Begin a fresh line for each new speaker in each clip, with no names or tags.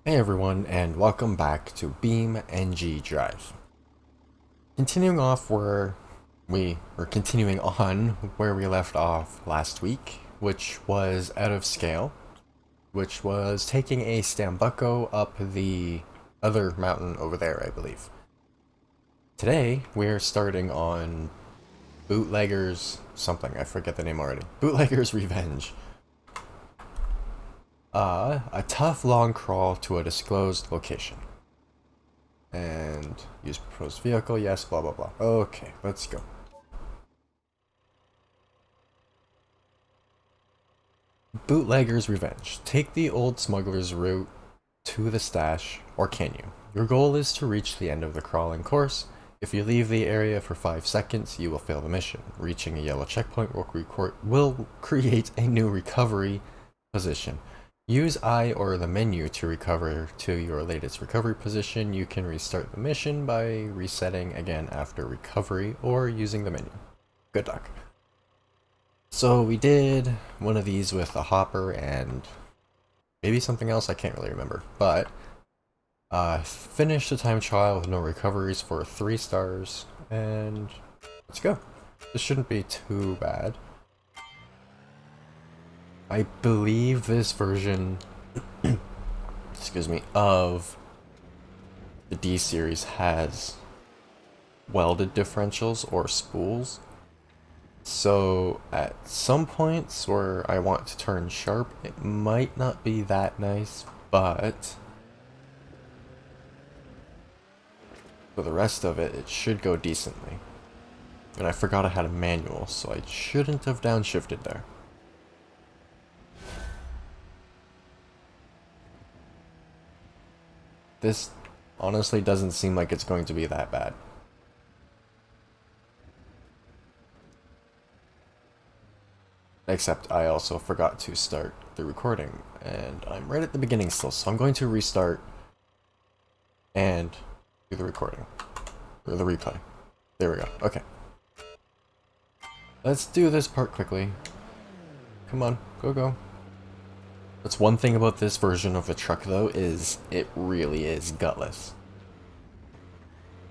Hey everyone, and welcome back to BeamNG.drive. Continuing off where we were continuing on where we left off last week, which was out of scale, which was taking a Stambucco up the other mountain over there, I believe. Today, we're starting on Bootlegger's something, I forget the name already. Bootlegger's Revenge. A tough long crawl to a disclosed location. And use proposed vehicle, yes, blah blah blah. Okay, let's go. Bootlegger's Revenge. Take the old smuggler's route to the stash, or can you? Your goal is to reach the end of the crawling course. If you leave the area for 5 seconds, you will fail the mission. Reaching a yellow checkpoint will create a new recovery position. Use I or the menu to recover to your latest recovery position. You can restart the mission by resetting again after recovery or using the menu. Good luck. So we did one of these with a hopper and maybe something else, I can't really remember. But finished the time trial with no recoveries for 3 stars, and let's go. This shouldn't be too bad. I believe this version, excuse me, of the D series has welded differentials or spools. So at some points where I want to turn sharp, it might not be that nice, but for the rest of it, it should go decently. And I forgot I had a manual, so I shouldn't have downshifted there. This honestly doesn't seem like it's going to be that bad. Except I also forgot to start the recording, and I'm right at the beginning still, so I'm going to restart and do the recording. Or the replay. There we go. Okay. Let's do this part quickly. Come on, go. That's one thing about this version of the truck though, is it really is gutless.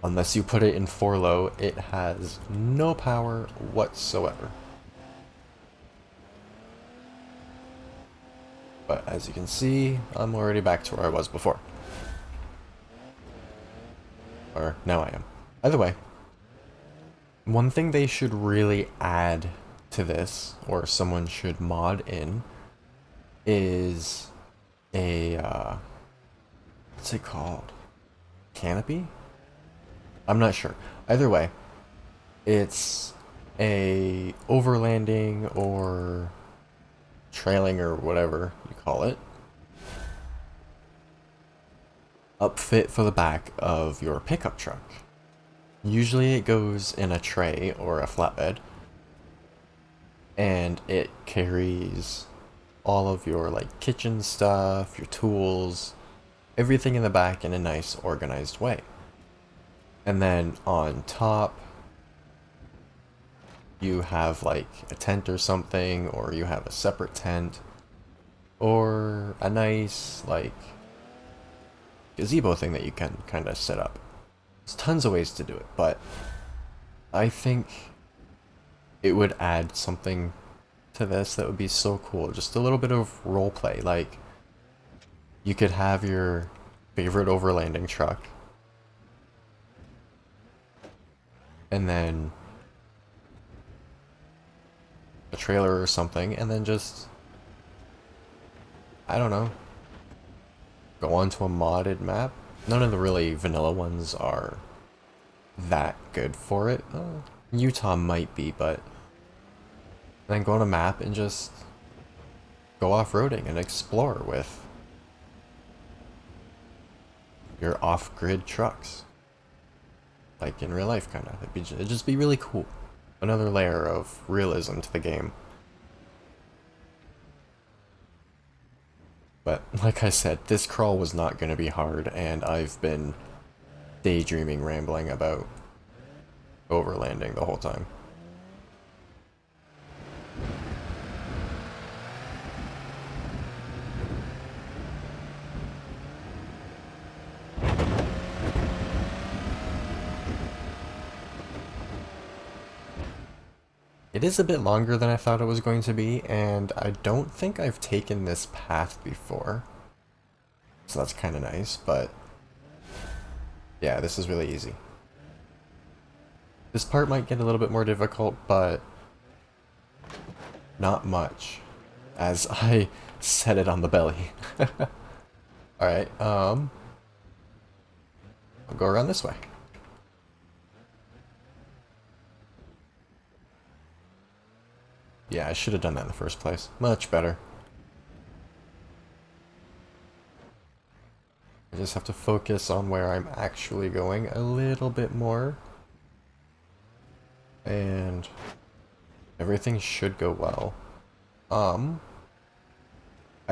Unless you put it in 4 low, it has no power whatsoever. But as you can see, I'm already back to where I was before. Or now I am. Either way, one thing they should really add to this, or someone should mod in, is a, what's it called? Canopy? I'm not sure. Either way, it's a overlanding or trailing or whatever you call it upfit for the back of your pickup truck. Usually it goes in a tray or a flatbed, and it carries all of your like kitchen stuff, your tools, everything in the back in a nice organized way. And then on top you have like a tent or something, or you have a separate tent, or a nice like gazebo thing that you can kind of set up. There's tons of ways to do it, but I think it would add something to this that would be so cool. Just a little bit of roleplay. Like, you could have your favorite overlanding truck, and then a trailer or something, and then just, I don't know, go onto a modded map. None of the really vanilla ones are that good for it. Utah might be, but then go on a map and just go off-roading and explore with your off-grid trucks. Like in real life, kind of. It'd just be really cool. Another layer of realism to the game. But like I said, this crawl was not going to be hard, and I've been daydreaming, rambling about overlanding the whole time. It is a bit longer than I thought it was going to be, and I don't think I've taken this path before. So that's kind of nice, but yeah, this is really easy. This part might get a little bit more difficult, but not much, as I set it on the belly. Alright, I'll go around this way. Yeah, I should have done that in the first place. Much better. I just have to focus on where I'm actually going a little bit more. And everything should go well. I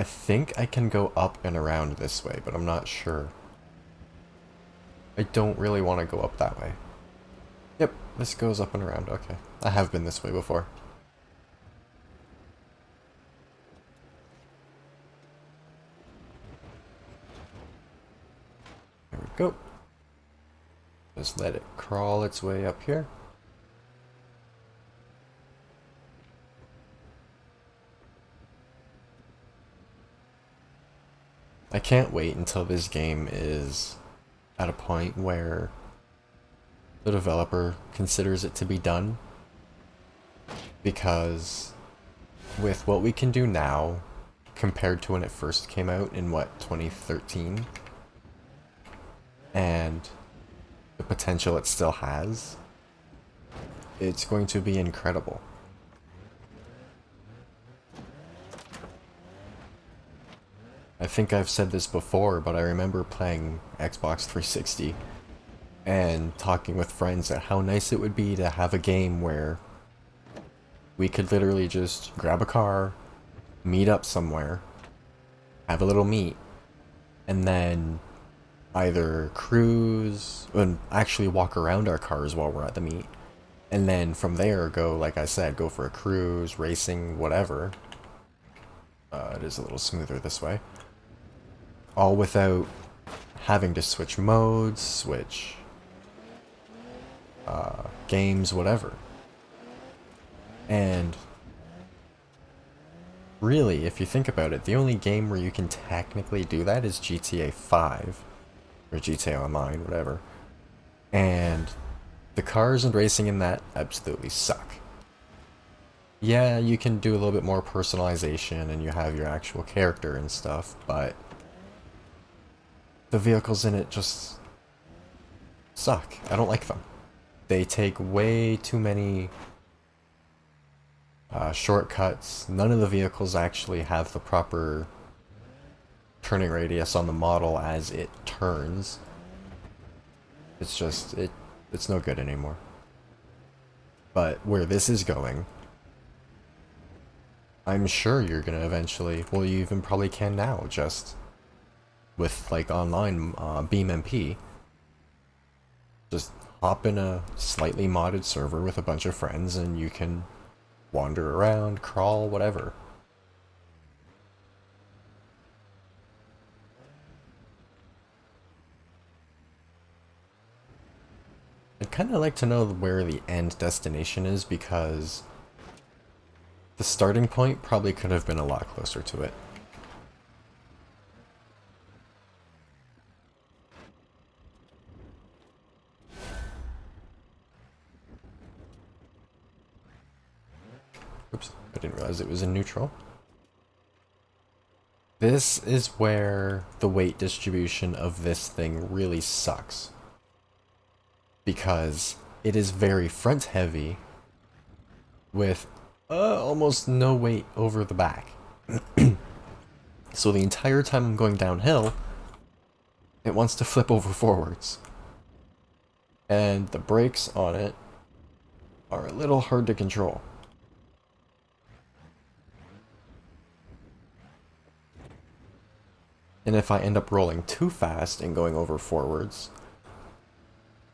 think I can go up and around this way, but I'm not sure. I don't really want to go up that way. Yep, this goes up and around. Okay. I have been this way before. There we go. Just let it crawl its way up here. I can't wait until this game is at a point where the developer considers it to be done. Because with what we can do now, compared to when it first came out in, what, 2013? And the potential it still has, it's going to be incredible. I think I've said this before, but I remember playing Xbox 360 and talking with friends at how nice it would be to have a game where we could literally just grab a car, meet up somewhere, have a little meet, and then either cruise, and actually walk around our cars while we're at the meet, and then from there go, like I said, go for a cruise, racing, whatever. It is a little smoother this way. All without having to switch modes, switch games, whatever. And really, if you think about it, the only game where you can technically do that is GTA 5. Or GTA Online, whatever. And the cars and racing in that absolutely suck. Yeah, you can do a little bit more personalization and you have your actual character and stuff, but the vehicles in it just suck. I don't like them. They take way too many shortcuts. None of the vehicles actually have the proper turning radius on the model as it turns. It's just, it's no good anymore. But where this is going, I'm sure you're gonna eventually, well, you even probably can now, just with like online BeamNG, just hop in a slightly modded server with a bunch of friends and you can wander around, crawl, whatever. I'd kind of like to know where the end destination is, because the starting point probably could have been a lot closer to it. Oops, I didn't realize it was in neutral. This is where the weight distribution of this thing really sucks, because it is very front heavy with almost no weight over the back. So the entire time I'm going downhill, it wants to flip over forwards. And the brakes on it are a little hard to control. And if I end up rolling too fast and going over forwards,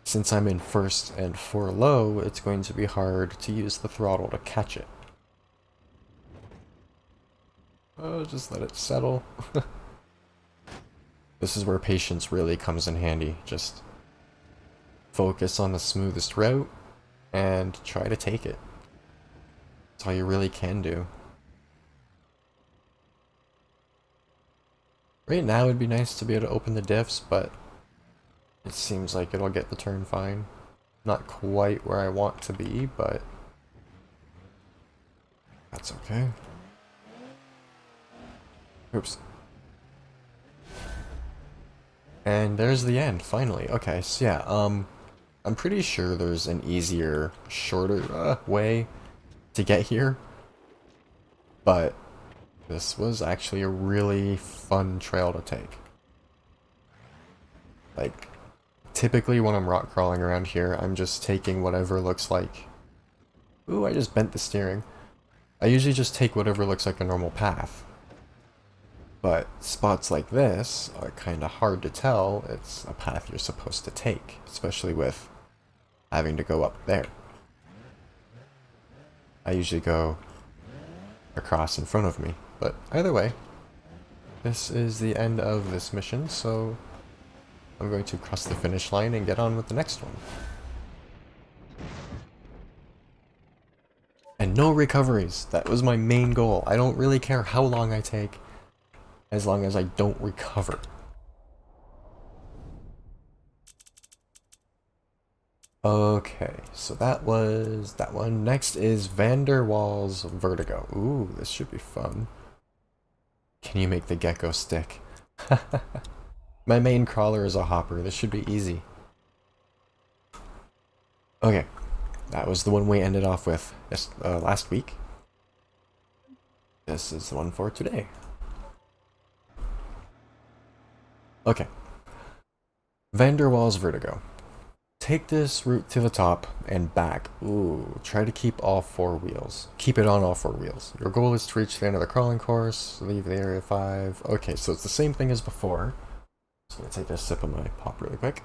since I'm in first and for low, it's going to be hard to use the throttle to catch it. Oh, just let it settle. This is where patience really comes in handy. Just focus on the smoothest route and try to take it. That's all you really can do. Right now it'd be nice to be able to open the diffs, but it seems like it'll get the turn fine. Not quite where I want to be, but that's okay. Oops. And there's the end, finally. Okay, so yeah, I'm pretty sure there's an easier, shorter way to get here, but this was actually a really fun trail to take. Like, typically when I'm rock crawling around here, I'm just taking whatever looks like... Ooh, I just bent the steering. I usually just take whatever looks like a normal path. But spots like this are kind of hard to tell it's a path you're supposed to take, especially with having to go up there. I usually go across in front of me, but either way, this is the end of this mission, so I'm going to cross the finish line and get on with the next one. And no recoveries. That was my main goal. I don't really care how long I take, as long as I don't recover. Okay, so that was that one. Next is Van der Waals Vertigo. Ooh, this should be fun. Can you make the gecko stick? My main crawler is a hopper. This should be easy. Okay, that was the one we ended off with last week. This is the one for today. Okay. Van der Waals Vertigo. Take this route to the top and back. Ooh, try to keep all four wheels. Keep it on all four wheels. Your goal is to reach the end of the crawling course, leave the area 5. Okay, so it's the same thing as before. So I'm gonna take a sip of my pop really quick.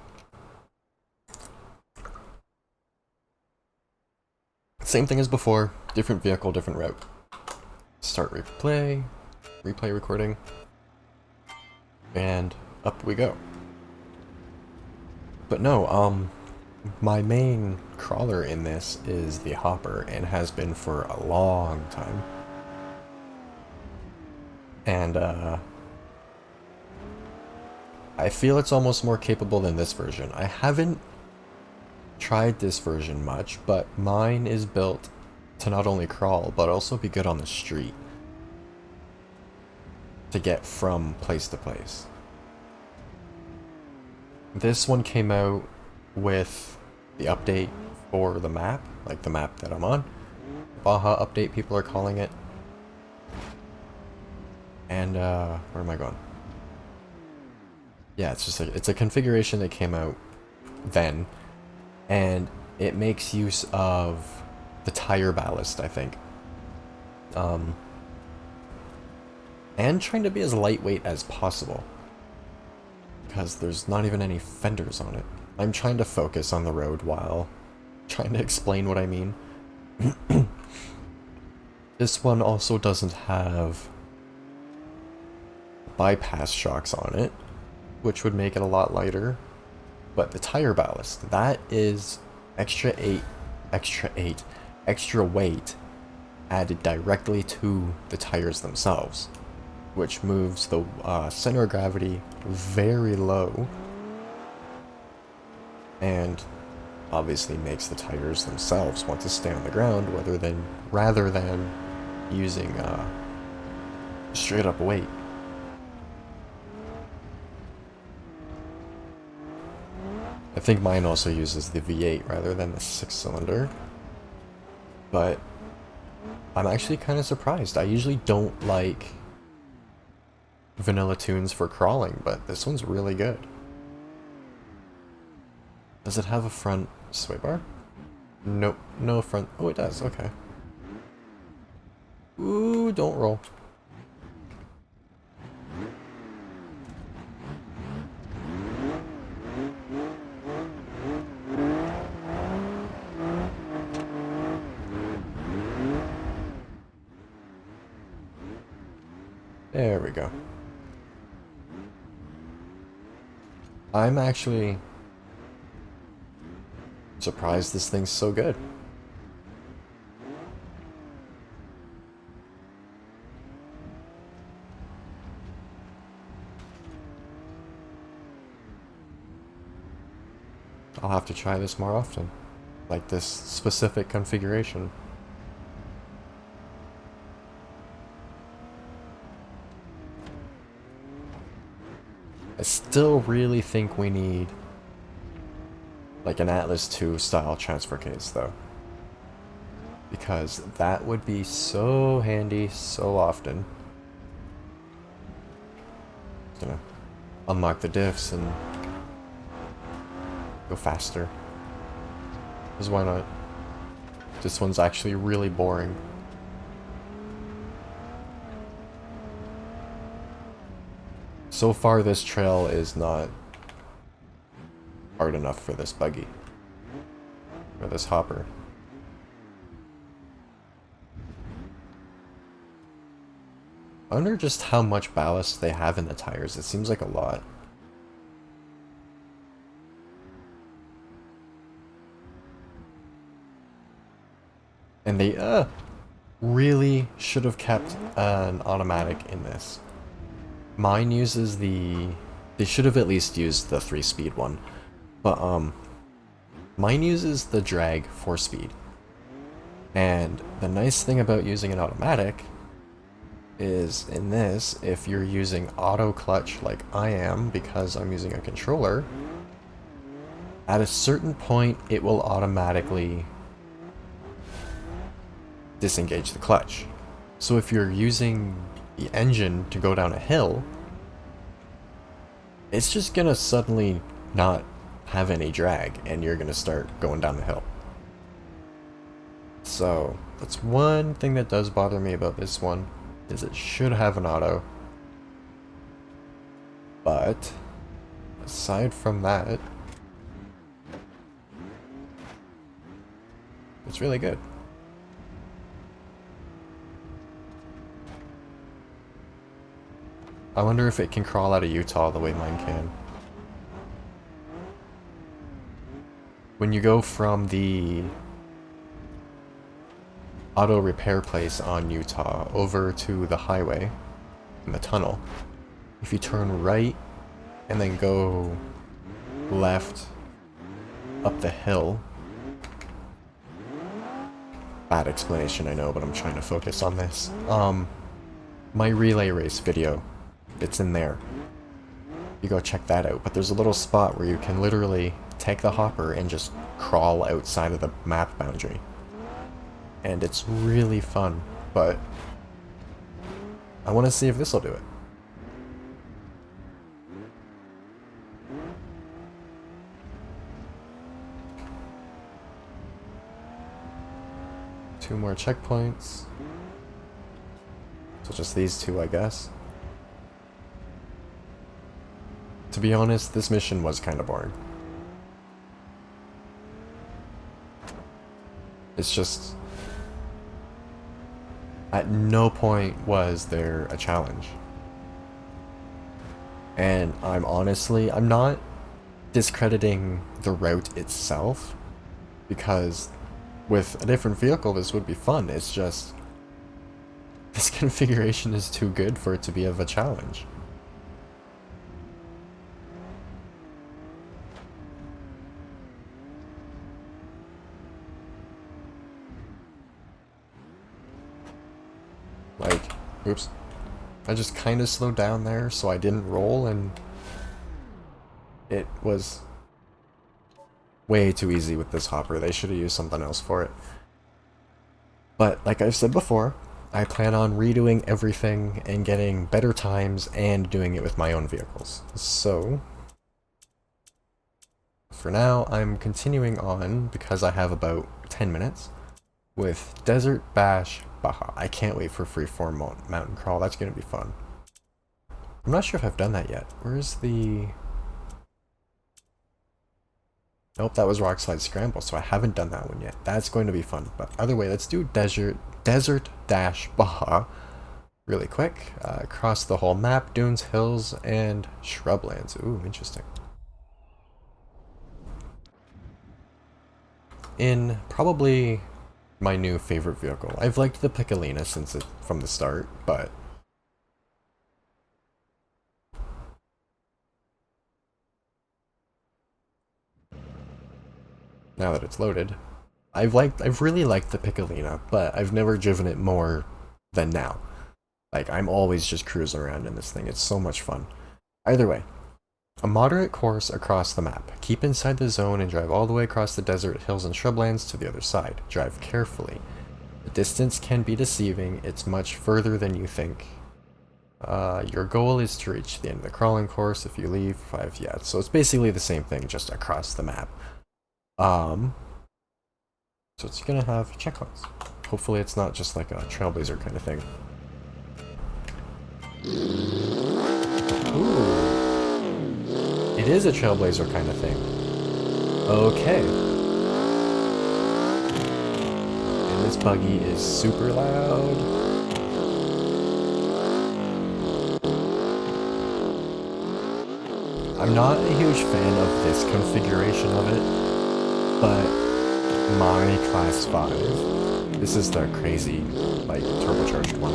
Same thing as before, different vehicle, different route. Start replay, replay recording, and up we go. But no, my main crawler in this is the hopper, and has been for a long time. And, I feel it's almost more capable than this version. I haven't tried this version much, but mine is built to not only crawl, but also be good on the street. To get from place to place. This one came out with the update for the map, like the map that I'm on. Baja update, people are calling it. And, where am I going? Yeah, it's just it's a configuration that came out then, and it makes use of the tire ballast, I think. And trying to be as lightweight as possible, because there's not even any fenders on it. I'm trying to focus on the road while trying to explain what I mean. This one also doesn't have bypass shocks on it, which would make it a lot lighter. But the tire ballast, that is extra weight added directly to the tires themselves, which moves the center of gravity very low, and obviously makes the tires themselves want to stay on the ground rather than using straight up weight. I think mine also uses the V8 rather than the 6-cylinder, but I'm actually kind of surprised. I usually don't like vanilla tunes for crawling, but this one's really good. Does it have a front sway bar? Nope, no front. Oh, it does, okay. Ooh, don't roll. There we go. I'm actually surprised this thing's so good. I'll have to try this more often. Like this specific configuration. I still really think we need like an Atlas II style transfer case though. Because that would be so handy so often. Gonna unlock the diffs and go faster. Because why not? This one's actually really boring. So far this trail is not hard enough for this buggy. Or this hopper. I wonder just how much ballast they have in the tires. It seems like a lot. And they really should have kept an automatic in this. Mine uses the... They should have at least used the 3-speed one. But mine uses the drag 4-speed. And the nice thing about using an automatic is in this, if you're using auto clutch like I am because I'm using a controller, at a certain point it will automatically disengage the clutch. So if you're using the engine to go down a hill, it's just gonna suddenly not have any drag and you're gonna start going down the hill. So that's one thing that does bother me about this one, is it should have an auto. But aside from that, it's really good. I wonder if it can crawl out of Utah the way mine can. When you go from the auto repair place on Utah over to the highway in the tunnel, if you turn right and then go left up the hill, bad explanation I know, but I'm trying to focus on this. My relay race video, it's in there. You go check that out, but there's a little spot where you can literally take the hopper and just crawl outside of the map boundary. And it's really fun, but I want to see if this will do it. Two more checkpoints. So just these two, I guess. To be honest, this mission was kind of boring. It's just... At no point was there a challenge. And I'm not discrediting the route itself, because with a different vehicle this would be fun. It's just this configuration is too good for it to be of a challenge. Like, oops. I just kind of slowed down there so I didn't roll, and it was way too easy with this hopper. They should have used something else for it. But like I've said before, I plan on redoing everything and getting better times and doing it with my own vehicles. So for now, I'm continuing on, because I have about 10 minutes, with Desert Bash Baja. I can't wait for Freeform Mountain Crawl. That's going to be fun. I'm not sure if I've done that yet. Where's the... Nope, that was Rockslide Scramble, so I haven't done that one yet. That's going to be fun. But either way, let's do Desert Dash Baja really quick. Across the whole map, dunes, hills, and shrublands. Ooh, interesting. In probably my new favorite vehicle. I've liked the Piccolina from the start, but now that it's loaded. I've really liked the Piccolina, but I've never driven it more than now. Like, I'm always just cruising around in this thing. It's so much fun. Either way, a moderate course across the map. Keep inside the zone and drive all the way across the desert, hills, and shrublands to the other side. Drive carefully. The distance can be deceiving. It's much further than you think. Your goal is to reach the end of the crawling course if you leave 5. Yeah, so it's basically the same thing, just across the map. So it's gonna have checkpoints. Hopefully it's not just like a Trailblazer kind of thing. Ooh. It is a Trailblazer kind of thing. Okay. And this buggy is super loud. I'm not a huge fan of this configuration of it, but my Class 5, this is the crazy, like, turbocharged one,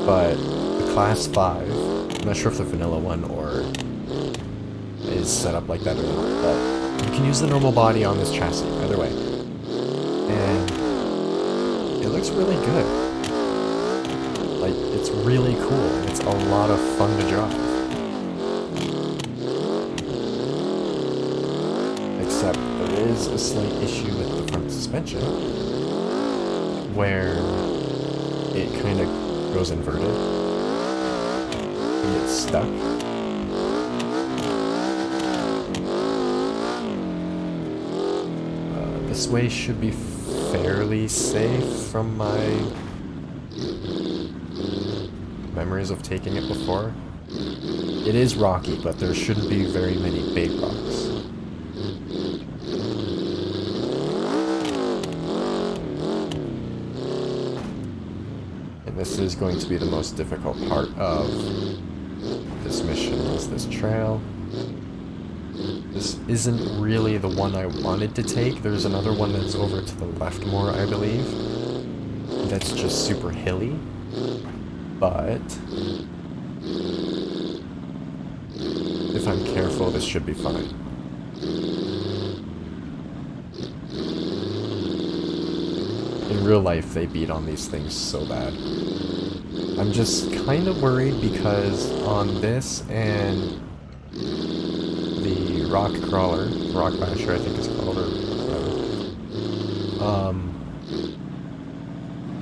but the Class 5, I'm not sure if the vanilla one or is set up like that or not, but you can use the normal body on this chassis, either way, and it looks really good. Like, it's really cool, and it's a lot of fun to drive. Except there is a slight issue with the front suspension, where it kind of goes inverted and gets stuck. This way should be fairly safe from my memories of taking it before. It is rocky, but there shouldn't be very many big rocks. This is going to be the most difficult part of this mission, is this trail. This isn't really the one I wanted to take. There's another one that's over to the left more, I believe. That's just super hilly. But if I'm careful, this should be fine. In real life, they beat on these things so bad. I'm just kind of worried because on this and the Rock Crawler, Rock Basher I think it's called, or whatever,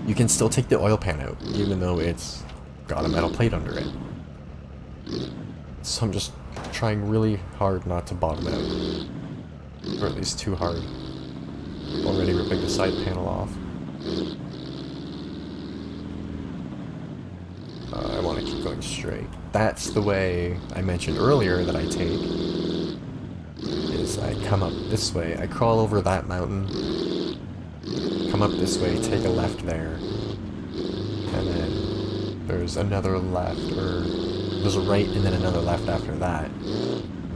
you can still take the oil pan out, even though it's got a metal plate under it. So I'm just trying really hard not to bottom out, or at least too hard. Already ripping the side panel off. I want to keep going straight. That's the way I mentioned earlier that I take. Is I come up this way, I crawl over that mountain, come up this way, take a left there, and then there's another left, or there's a right and then another left after that.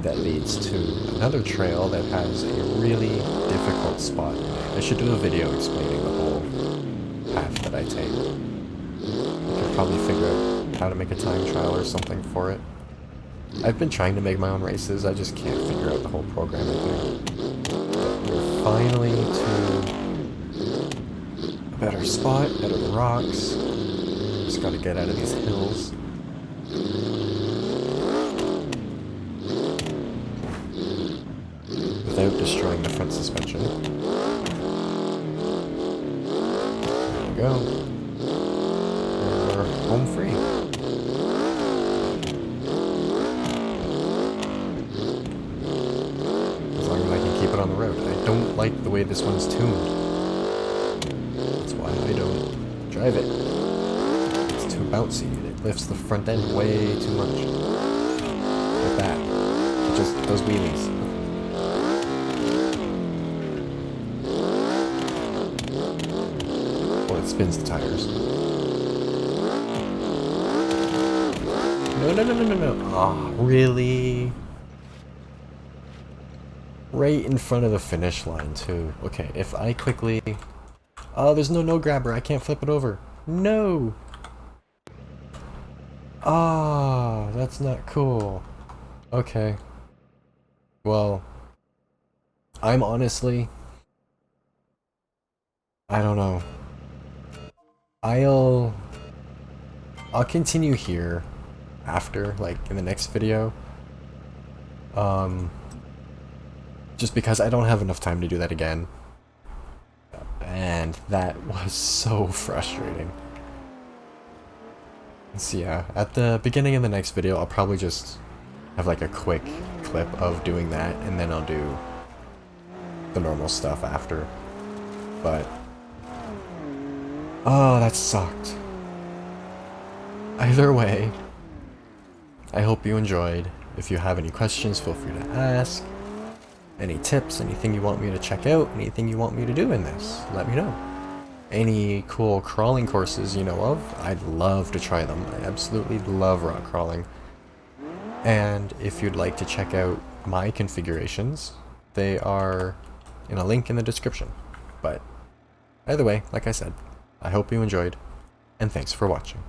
That leads to another trail that has a really difficult spot in it. I should do a video explaining the whole path that I take. I could probably figure out how to make a time trial or something for it. I've been trying to make my own races, I just can't figure out the whole programming thing. But we're finally to a better spot, better rocks. Just gotta get out of these hills. Without destroying the front suspension. There we go. We're home free. As long as I can keep it on the road. I don't like the way this one's tuned. That's why I don't drive it. It's too bouncy and it lifts the front end way too much. Like that. It just does wheelies. Spins the tires. No. Ah, really? Right in front of the finish line, too. Okay, if I quickly... Oh, there's no grabber. I can't flip it over. No! Ah, that's not cool. Okay. Well, I'm honestly, I don't know. I'll continue here after, like, in the next video. Just because I don't have enough time to do that again. And that was so frustrating. So yeah, at the beginning of the next video, I'll probably just have like a quick clip of doing that, and then I'll do the normal stuff after. But, oh, that sucked. Either way, I hope you enjoyed. If you have any questions, feel free to ask. Any tips, anything you want me to check out, anything you want me to do in this, let me know. Any cool crawling courses you know of, I'd love to try them. I absolutely love rock crawling. And if you'd like to check out my configurations, they are in a link in the description. But either way, like I said, I hope you enjoyed, and thanks for watching.